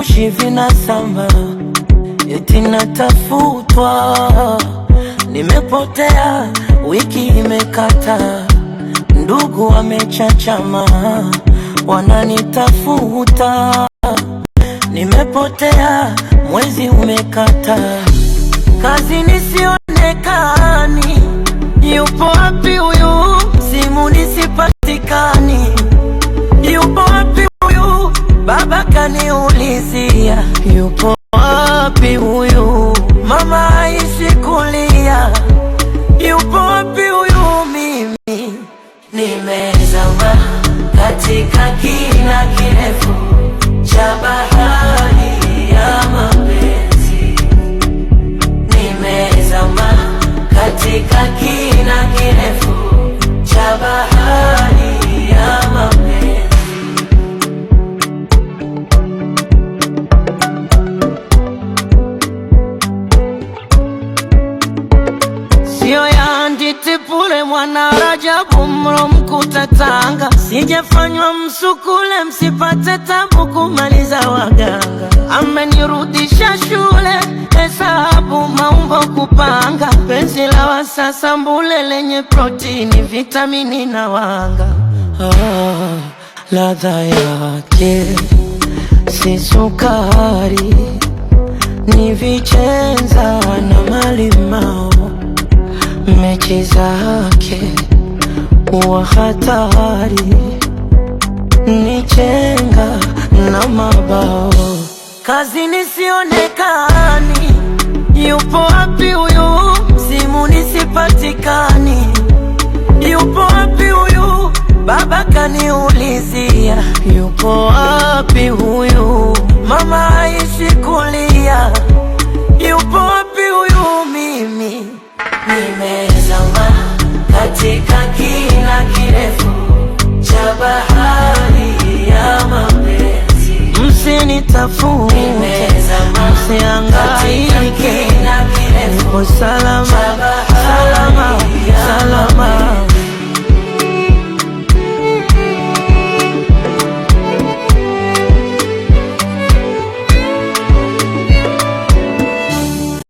vipeperushi vinasamba, eti natafutwa. Nimepotea, wiki imekata, ndugu wamechachama, wananitafuta. Nimepotea, mwezi umekata, kazi nisionekani. Yupo wapi huyu? Simu nisipatikani. Yupo wapi huyu? Baba kaniulizia. Yupo wapi huyu? Mama haishi kulia. Yupo wapi huyu? Mimi nimezama katika kina kirefu cha bahari ya mapenzi. Nimezama katika kina kirefu cha bahari ya mapenzi. Sio ya Nditipule mwana Rajabu mro mkuta Tanga. Sijafanywa msukule msipate tabu kumaliza waganga. Amenirudisha shule hesabu maumbo kupanga. Penzi la wasasa mbule lenye protini vitamini na wanga. Ladha yake si sukari, ni vichenza na malimao. Mechi zake wa hatari, ni chenga na mabao. Kazi nisionekani. Yupo wapi huyu? Simu nisipatikani. Yupo wapi huyu? Baba kaniulizia. Yupo wapi huyu? Mama haishi kulia. Yupo wapi huyu? Mimi nimezama katika kina kirefu cha bahari ya mapenzi. Msinitafute, msihangaike, nipo salama, salama.